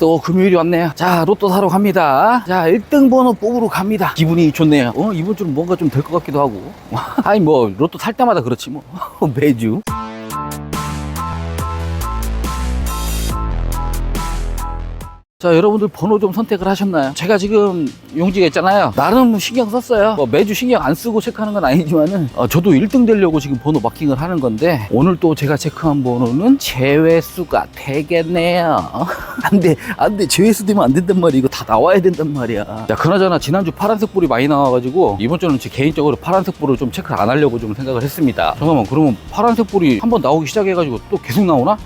또 금요일이 왔네요. 자, 로또 사러 갑니다. 자, 1등 번호 뽑으러 갑니다. 기분이 좋네요. 이번 주는 뭔가 좀 될 것 같기도 하고. 아니 뭐 로또 살 때마다 그렇지 뭐. 매주. 자, 여러분들 번호 좀 선택을 하셨나요? 제가 지금 용지가 있잖아요. 나름 신경 썼어요. 매주 신경 안 쓰고 체크하는 건 아니지만은 저도 1등 되려고 지금 번호 마킹을 하는 건데, 오늘 또 제가 체크한 번호는 제외수가 되겠네요. 안돼 제외수 되면 안 된단 말이야. 이거 다 나와야 된단 말이야. 야, 그나저나 지난주 파란색 볼이 많이 나와가지고 이번 주는 제 개인적으로 파란색 볼을 좀 체크를 안 하려고 좀 생각을 했습니다. 잠깐만, 그러면 파란색 볼이 한번 나오기 시작해가지고 또 계속 나오나?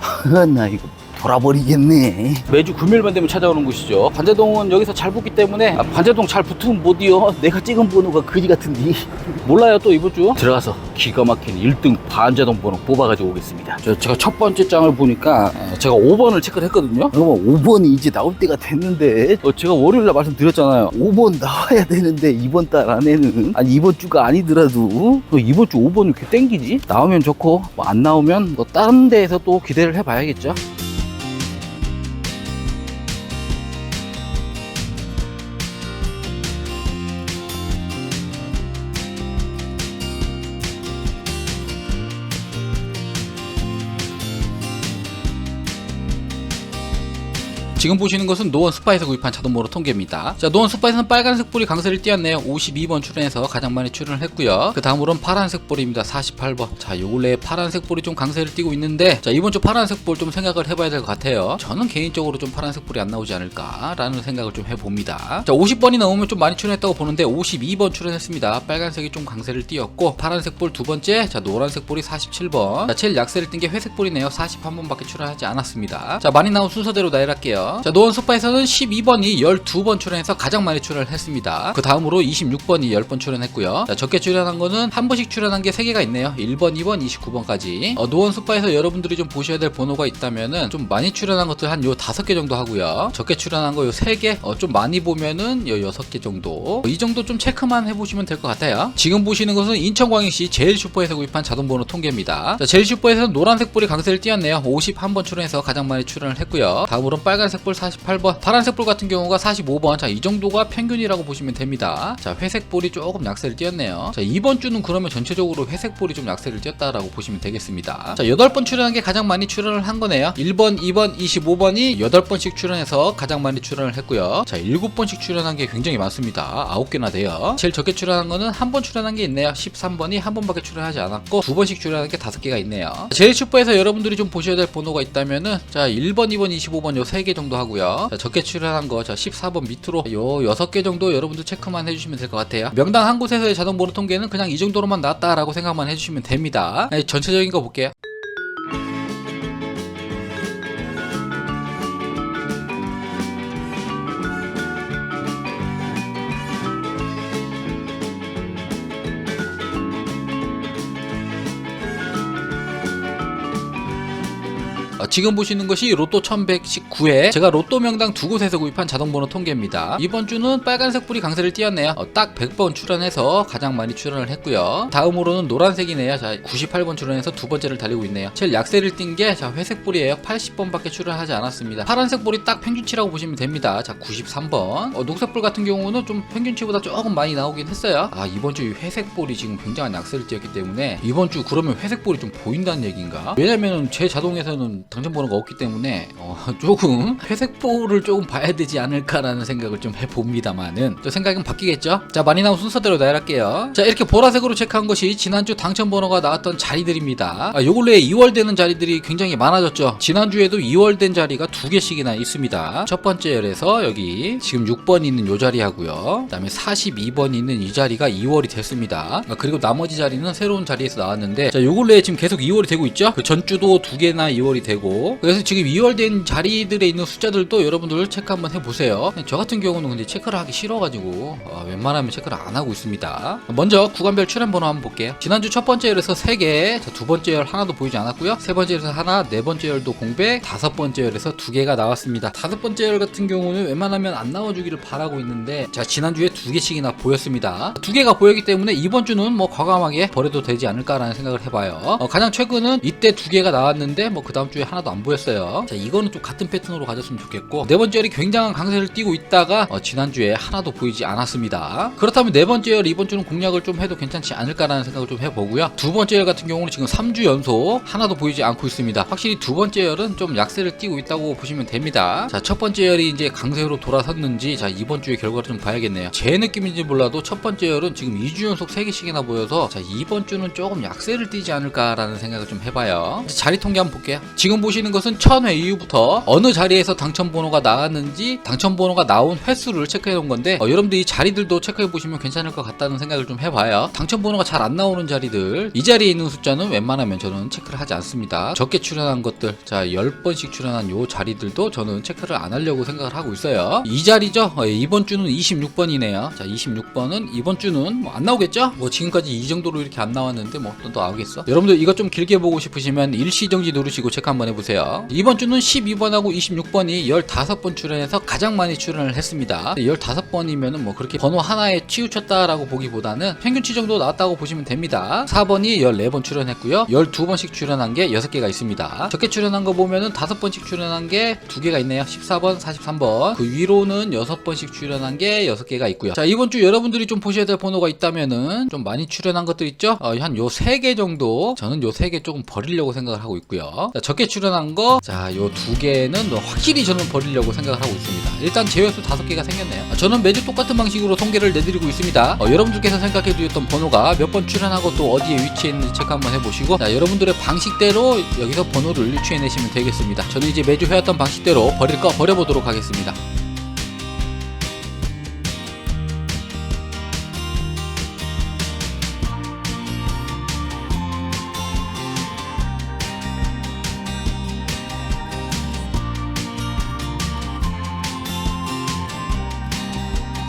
나 이거 돌아버리겠네. 매주 금요일만 되면 찾아오는 곳이죠. 반제동은 여기서 잘 붙기 때문에 반제동 잘 붙으면 못이요. 내가 찍은 번호가 그지 같은데. 몰라요. 또 이번 주 들어가서 기가 막힌 1등 반제동 번호 뽑아가지고 오겠습니다. 제가 첫 번째 장을 보니까 제가 5번을 체크를 했거든요. 그러면 5번이 이제 나올 때가 됐는데, 제가 월요일날 말씀드렸잖아요. 5번 나와야 되는데 이번 달 안에는, 아니 이번 주가 아니더라도 이번 주 5번 이렇게 땡기지? 나오면 좋고 뭐 안 나오면 뭐 다른 데에서 또 기대를 해봐야겠죠. 지금 보시는 것은 노원 스파에서 구입한 자동번호 통계입니다. 자, 노원 스파에서는 빨간색 볼이 강세를 띄었네요. 52번 출연해서 가장 많이 출연을 했고요. 그 다음으로는 파란색 볼입니다. 48번. 자, 요 근래에 파란색 볼이 좀 강세를 띄고 있는데, 자, 이번 주 파란색 볼 좀 생각을 해봐야 될 것 같아요. 저는 개인적으로 좀 파란색 볼이 안 나오지 않을까라는 생각을 좀 해봅니다. 자, 50번이 넘으면 좀 많이 출연했다고 보는데 52번 출연했습니다. 빨간색이 좀 강세를 띄었고, 파란색 볼 두 번째, 자, 노란색 볼이 47번. 자, 제일 약세를 띈 게 회색 볼이네요. 41번밖에 출연하지 않았습니다. 자, 많이 나온 순서대로 나열할게요. 자, 노원 스파에서는 12번이 12번 출연해서 가장 많이 출연을 했습니다. 그 다음으로 26번이 10번 출연했고요. 자, 적게 출연한 거는 한 번씩 출연한 게 3개가 있네요. 1번, 2번, 29번까지. 노원 스파에서 여러분들이 좀 보셔야 될 번호가 있다면은, 좀 많이 출연한 것들 한 요 5개 정도 하고요. 적게 출연한 거 요 3개, 좀 많이 보면은 요 6개 정도. 이 정도 좀 체크만 해보시면 될 것 같아요. 지금 보시는 것은 인천광역시 제일슈퍼에서 구입한 자동번호 통계입니다. 자, 제일슈퍼에서는 노란색 볼이 강세를 띄었네요. 51번 출연해서 가장 많이 출연을 했고요. 다음으로는 빨간색 볼 48번, 파란색 볼 같은 경우가 45번. 자, 이 정도가 평균이라고 보시면 됩니다. 자, 회색 볼이 조금 약세를 띄었네요. 자, 이번 주는 그러면 전체적으로 회색 볼이 좀 약세를 띄었다라고 보시면 되겠습니다. 자, 8번 출연한 게 가장 많이 출연을 한 거네요. 1번, 2번, 25번이 8번씩 출연해서 가장 많이 출연을 했고요. 자, 7번씩 출연한 게 굉장히 많습니다. 9개나 돼요. 제일 적게 출연한 거는 한 번 출연한 게 있네요. 13번이 한 번밖에 출연하지 않았고, 2번씩 출연한 게 5개가 있네요. 제일 슈퍼에서 여러분들이 좀 보셔야 될 번호가 있다면은, 자, 1번, 2번, 25번 요 3개 정도 하고요. 자, 적게 출연한 거, 자, 14번 밑으로 요 6개 정도 여러분들 체크만 해주시면 될 것 같아요. 명당 한 곳에서의 자동번호 통계는 그냥 이 정도로만 나왔다라고 생각만 해주시면 됩니다. 전체적인 거 볼게요. 지금 보시는 것이 로또 1119회, 제가 로또 명당 2곳에서 구입한 자동번호 통계입니다. 이번 주는 빨간색 불이 강세를 띄었네요. 딱 100번 출연해서 가장 많이 출연을 했고요. 다음으로는 노란색이네요. 자, 98번 출연해서 두 번째를 달리고 있네요. 제일 약세를 띈 게 회색 볼이에요. 80번밖에 출연하지 않았습니다. 파란색 볼이 딱 평균치라고 보시면 됩니다. 자, 93번. 녹색 볼 같은 경우는 좀 평균치보다 조금 많이 나오긴 했어요. 이번 주 회색 볼이 지금 굉장한 약세를 띄었기 때문에 이번 주 그러면 회색 볼이 좀 보인다는 얘기인가? 왜냐면은 제 자동에서는 당첨번호가 없기 때문에 조금 회색볼을 조금 봐야 되지 않을까라는 생각을 좀 해봅니다만은, 또 생각은 바뀌겠죠. 자, 많이 나온 순서대로 나열할게요. 자, 이렇게 보라색으로 체크한 것이 지난주 당첨번호가 나왔던 자리들입니다. 요 근래에 2월 되는 자리들이 굉장히 많아졌죠. 지난주에도 2월 된 자리가 2개씩이나 있습니다. 첫 번째 열에서 여기 지금 6번 있는 요 자리 하고요. 그 다음에 42번 있는 이 자리가 2월이 됐습니다. 그리고 나머지 자리는 새로운 자리에서 나왔는데, 자, 요 근래에 지금 계속 2월이 되고 있죠. 그 전주도 2개나 2월이 되고, 그래서 지금 2월 된 자리들에 있는 숫자들도 여러분들 체크 한번 해보세요. 저 같은 경우는 근데 체크를 하기 싫어가지고 웬만하면 체크를 안 하고 있습니다. 먼저 구간별 출연번호 한번 볼게요. 지난주 첫 번째 열에서 3개, 자, 두 번째 열 하나도 보이지 않았고요. 세 번째 열에서 하나, 네 번째 열도 공백, 다섯 번째 열에서 2개가 나왔습니다. 다섯 번째 열 같은 경우는 웬만하면 안 나와주기를 바라고 있는데, 자, 지난주에 2개씩이나 보였습니다. 2개가 보였기 때문에 이번 주는 뭐 과감하게 버려도 되지 않을까라는 생각을 해봐요. 가장 최근은 이때 2개가 나왔는데 뭐 그 다음 주에 하나 하나도 안 보였어요. 자, 이거는 좀 같은 패턴으로 가졌으면 좋겠고, 네 번째 열이 굉장한 강세를 띠고 있다가 지난주에 하나도 보이지 않았습니다. 그렇다면 네 번째 열 이번 주는 공략을 좀 해도 괜찮지 않을까라는 생각을 좀 해보고요. 두 번째 열 같은 경우는 지금 3주 연속 하나도 보이지 않고 있습니다. 확실히 두 번째 열은 좀 약세를 띠고 있다고 보시면 됩니다. 자, 첫 번째 열이 이제 강세로 돌아섰는지, 자, 이번 주의 결과를 좀 봐야겠네요. 제 느낌인지 몰라도 첫 번째 열은 지금 2주 연속 3개씩이나 보여서, 자, 이번 주는 조금 약세를 띠지 않을까라는 생각을 좀 해봐요. 자리 통계 한번 볼게요. 지금 보시는 것은 1000회 이후부터 어느 자리에서 당첨 번호가 나왔는지 당첨 번호가 나온 횟수를 체크해 놓은 건데, 여러분들 이 자리들도 체크해 보시면 괜찮을 것 같다는 생각을 좀 해봐요. 당첨 번호가 잘 안 나오는 자리들, 이 자리에 있는 숫자는 웬만하면 저는 체크를 하지 않습니다. 적게 출연한 것들, 자, 10번씩 출연한 요 자리들도 저는 체크를 안 하려고 생각을 하고 있어요. 이 자리죠. 이번 주는 26번이네요. 자, 26번은 이번 주는 뭐 안 나오겠죠? 뭐 지금까지 이 정도로 이렇게 안 나왔는데 뭐 또 나오겠어? 여러분들 이거 좀 길게 보고 싶으시면 일시정지 누르시고 체크 한번 해보세요. 이번 주는 12번하고 26번이 15번 출연해서 가장 많이 출연을 했습니다. 15번이면은 뭐 그렇게 번호 하나에 치우쳤다라고 보기보다는 평균치 정도 나왔다고 보시면 됩니다. 4번이 14번 출연했고요. 12번씩 출연한 게 6개가 있습니다. 적게 출연한 거 보면은 5번씩 출연한 게 2개가 있네요. 14번, 43번. 그 위로는 6번씩 출연한 게 6개가 있고요. 자, 이번 주 여러분들이 좀 보셔야 될 번호가 있다면은 좀 많이 출연한 것들 있죠? 한 요 3개 정도, 저는 요 3개 조금 버리려고 생각을 하고 있고요. 자, 적게 출연한 거, 자, 요 2개는 확실히 저는 버리려고 생각을 하고 있습니다. 일단 제외수 5개가 생겼네요. 저는 매주 똑같은 방식으로 통계를 내드리고 있습니다. 여러분들께서 생각해 두셨던 번호가 몇 번 출연하고 또 어디에 위치해 있는지 체크 한번 해보시고, 자, 여러분들의 방식대로 여기서 번호를 유추해내시면 되겠습니다. 저는 이제 매주 해왔던 방식대로 버릴 거 버려보도록 하겠습니다.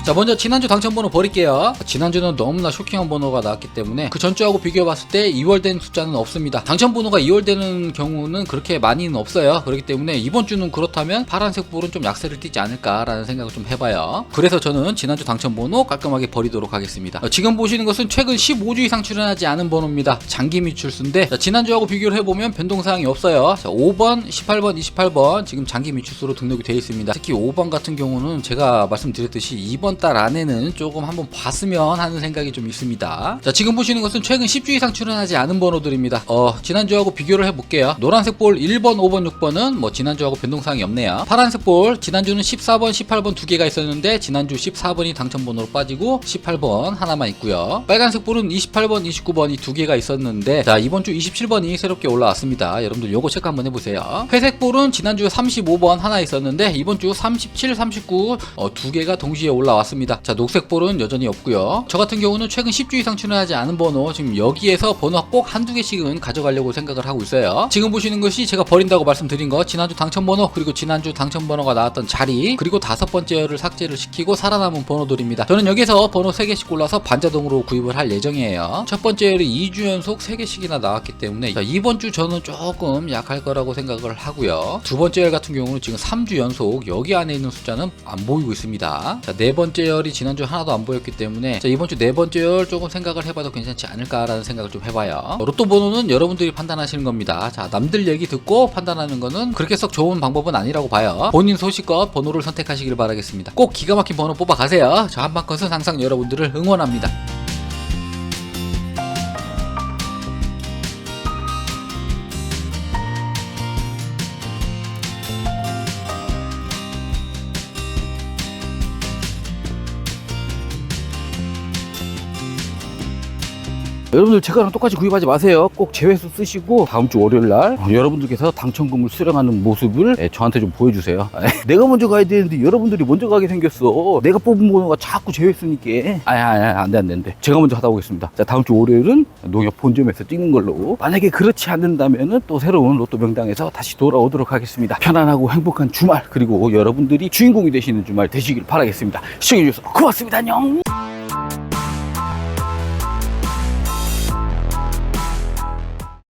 자, 먼저 지난주 당첨번호 버릴게요. 지난주는 너무나 쇼킹한 번호가 나왔기 때문에 그 전주하고 비교해봤을 때 2월 된 숫자는 없습니다. 당첨번호가 2월 되는 경우는 그렇게 많이는 없어요. 그렇기 때문에 이번 주는 그렇다면 파란색 볼은 좀 약세를 띠지 않을까라는 생각을 좀 해봐요. 그래서 저는 지난주 당첨번호 깔끔하게 버리도록 하겠습니다. 지금 보시는 것은 최근 15주 이상 출연하지 않은 번호입니다. 장기 미출수인데, 자, 지난주하고 비교를 해보면 변동사항이 없어요. 자, 5번, 18번, 28번 지금 장기 미출수로 등록이 되어 있습니다. 특히 5번 같은 경우는 제가 말씀드렸듯이 이번 달 안에는 조금 한번 봤으면 하는 생각이 좀 있습니다. 자, 지금 보시는 것은 최근 10주 이상 출연하지 않은 번호들입니다. 지난주하고 비교를 해볼게요. 노란색 볼 1번, 5번, 6번은 뭐 지난주하고 변동사항이 없네요. 파란색 볼, 지난주는 14번, 18번 2개가 있었는데 지난주 14번이 당첨번호로 빠지고 18번 하나만 있고요. 빨간색 볼은 28번, 29번이 2개가 있었는데, 자, 이번 주 27번이 새롭게 올라왔습니다. 여러분들 요거 체크 한번 해보세요. 회색 볼은 지난주 35번 하나 있었는데 이번 주 37, 39 2개가 동시에 올라왔습니다. 자, 녹색 볼은 여전히 없고요. 저 같은 경우는 최근 10주 이상 출연하지 않은 번호, 지금 여기에서 번호 꼭 한두 개씩은 가져가려고 생각을 하고 있어요. 지금 보시는 것이 제가 버린다고 말씀드린 거, 지난주 당첨번호, 그리고 지난주 당첨번호가 나왔던 자리, 그리고 5번째를 삭제를 시키고 살아남은 번호들입니다. 저는 여기서 번호 3개씩 골라서 반자동으로 구입을 할 예정이에요. 첫 번째는 2주 연속 3개씩이나 나왔기 때문에, 자, 이번 주 저는 조금 약할 거라고 생각을 하고요. 두 번째 열 같은 경우는 지금 3주 연속 여기 안에 있는 숫자는 안 보이고 있습니다. 자, 네 번째 열이 지난주 하나도 안 보였기 때문에, 자, 이번 주 네 번째 열 조금 생각을 해봐도 괜찮지 않을까라는 생각을 좀 해봐요. 로또 번호는 여러분들이 판단하시는 겁니다. 자, 남들 얘기 듣고 판단하는 거는 그렇게 썩 좋은 방법은 아니라고 봐요. 본인 소식껏 번호를 선택하시길 바라겠습니다. 꼭 기가 막힌 번호 뽑아가세요. 저 한방컷은 항상 여러분들을 응원합니다. 여러분들 제가랑 똑같이 구입하지 마세요. 꼭 제외수 쓰시고 다음 주 월요일날 여러분들께서 당첨금을 수령하는 모습을 저한테 좀 보여주세요. 내가 먼저 가야 되는데 여러분들이 먼저 가게 생겼어. 내가 뽑은 번호가 자꾸 제외수니까. 안돼. 제가 먼저 하다 오겠습니다. 자, 다음 주 월요일은 농협 본점에서 찍는 걸로. 만약에 그렇지 않는다면은 또 새로운 로또 명당에서 다시 돌아오도록 하겠습니다. 편안하고 행복한 주말, 그리고 여러분들이 주인공이 되시는 주말 되시길 바라겠습니다. 시청해주셔서 고맙습니다. 안녕.